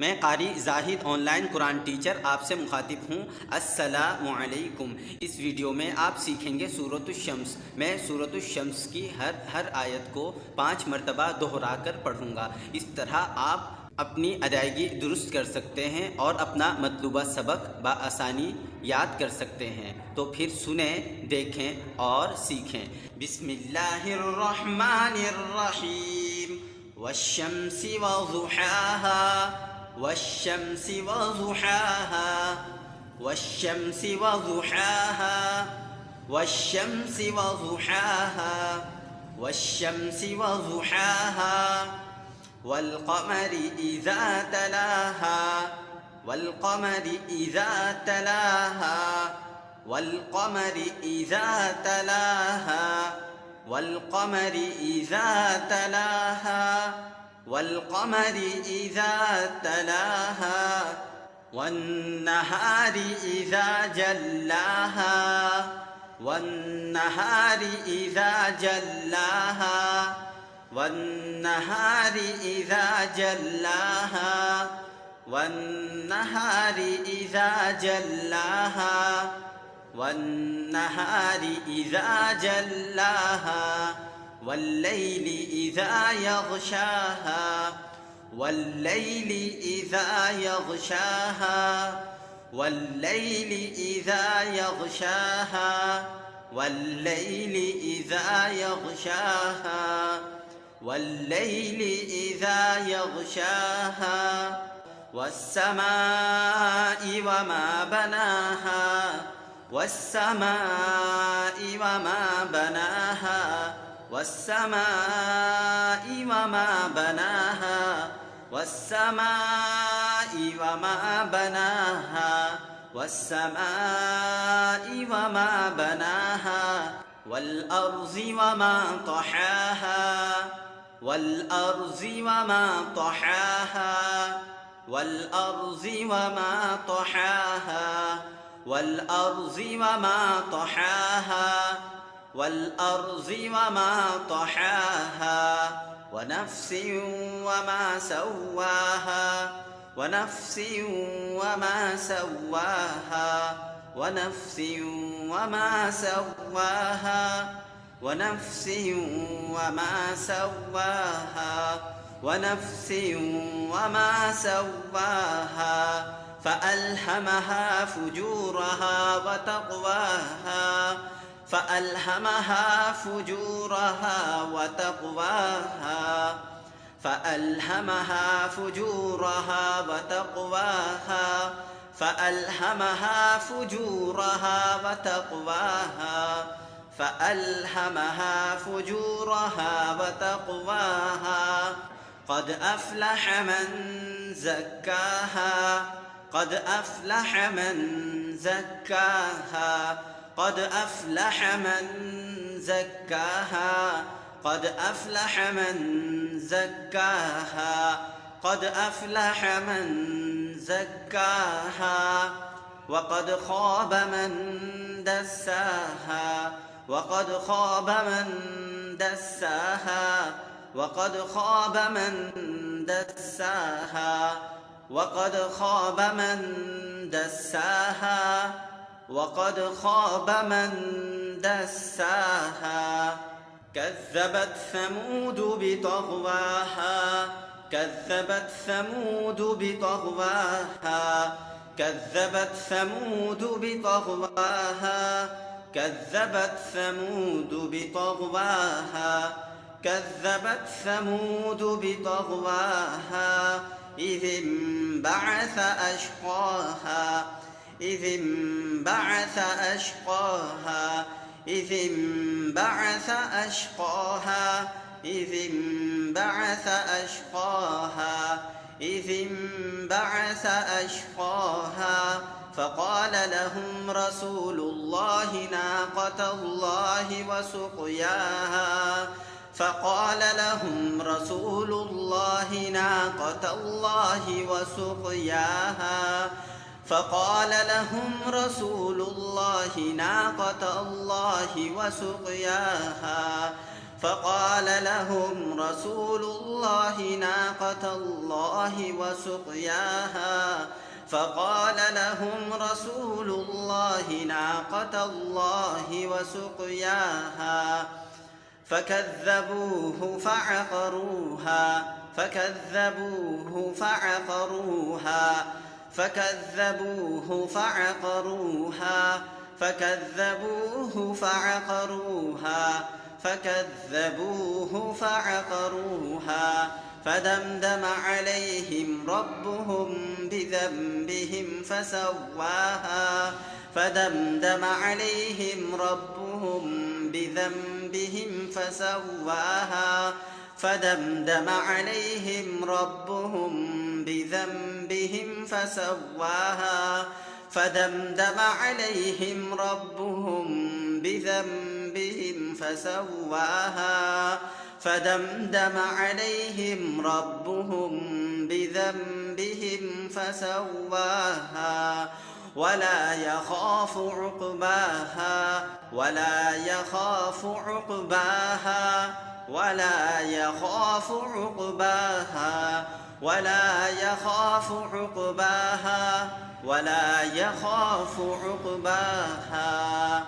मैं कारी जाहिद ऑनलाइन कुरान टीचर आपसे मुखातिब हूँ। अस्सलामु अलैकुम। इस वीडियो में आप सीखेंगे सूरतुश शम्स। मैं सूरतुश शम्स की हर आयत को 5 मरतबा दोहरा कर पढ़ूँगा। इस तरह आप अपनी अदायगी दुरुस्त कर सकते हैं और अपना मतलूबा सबक बआसानी याद कर सकते हैं। तो फिर सुने, देखें और सीखें। बिस्मिल्लाहिर्रहमानिर्रहीम। वश्शम्सि वज़ुहाहा वश्शम्सि वज़ुहाहा वश्शम्सि वज़ुहाहा वश्शम्सि वज़ुहाहा वश्शम्सि वज़ुहाहा वल्क़मरि इज़ा तलाहा वल्क़मरि इज़ा तलाहा वल्क़मरि इज़ा तलाहा वल्क़मरि इज़ा तलाहा वल्क़मरि इज़ा तलाहा वन्नहारि इज़ा जल्लाहा वन्नहारि इज़ा जल्लाहा वन्नहारि इज़ा जल्लाहा वन्नहारि इज़ा जल्लाहा वन्नहारि इज़ा जल्लाहा वल्लैलि इज़ा यग़शाहा वल्लैलि इज़ा यग़शाहा वल्लैलि इज़ा यग़शाहा वल्लैलि इज़ा यग़शाहा वल्लैलि इज़ा यग़शाहा वस्समाइ वमा बनाहा वस्समाइ वमा बनाहा वस्समाइ वमा बनाहा वस्समाइ वमा बनाहा वस्समाइ वमा बनाहा वल्अर्ज़ि वमा तहाहा वल्अर्ज़ि वमा तहाहा वल्अर्ज़ि वमा तहाहा वल्अर्ज़ि वमा तहाहा वल्अर्ज़ि वमा तहाहा वनफ्सिन वमा सव्वाहा वनफ्सिन वमा सव्वाहा वनफ्सिन वमा सव्वाहा वनफ्सिन वमा सव्वाहा वनफ्सिन वमा सव्वाहा फ़अल्हमहा फ़ुजूरहा वतक़वाहा फ़अल्हमहा फ़ुजूरहा वतक़वाहा फ़अल्हमहा फ़ुजूरहा वतक़वाहा फ़अल्हमहा फ़ुजूरहा वतक़वाहा फ़अल्हमहा फ़ुजूरहा वतक़वाहा क़द अफ़लह मन ज़क्काहा क़द अफ़लह मन ज़क्काहा क़द अफ़लह मन ज़क्काहा क़द अफ़लह मन ज़क्काहा क़द अफ़लह मन ज़क्काहा वक़द ख़ाब मन दस्साहा वक़द ख़ाब मन दस्साहा वक़द ख़ाब मन दस्साहा वक़द ख़ाब मन दस्साहा वक़द ख़ाब मन दस्साहा कज़्ज़बत समूद बितग़वाहा कज़्ज़बत समूद बितग़वाहा कज़्ज़बत समूद बितग़वाहा कज़्ज़बत समूद बितग़वाहा कज़्ज़बत समूद बितग़वाहा इज़ इंबअस अशक़ाहा इज़ इंबअस अशक़ाहा इज़ इंबअस अशक़ाहा इज़ इंबअस अशक़ाहा इज़ इंबअस अशक़ाहा फ़क़ाल लहुम रसूलुल्लाहि नाक़तल्लाहि वसुक़याहा फ़क़ाल लहुम रसूलुल्लाहि नाक़तल्लाहि वसुक़याहा फ़क़ाल लहुम रसूलुल्लाहि नाक़तल्लाहि वसुक़याहा فقال لهم رسول الله ناقة الله وسقياها فقال لهم رسول الله ناقة الله وسقياها فكذبوه فعقروها فكذبوه فعقروها فكذبوه فعقروها فكذبوه فعقروها فكذبوه فعقروها فدمدم عليهم ربهم بذنبهم فسواها فدمدم عليهم ربهم بذنبهم فسواها فدمدم عليهم ربهم بذنبهم فسواها فدمدم عليهم ربهم بذنبهم فسواها فدمدم عليهم ربهم بذنبهم فسواها ولا يخاف عقباها ولا يخاف عقباها ولا يخاف عقباها ولا يخاف عقباها ولا يخاف عقباها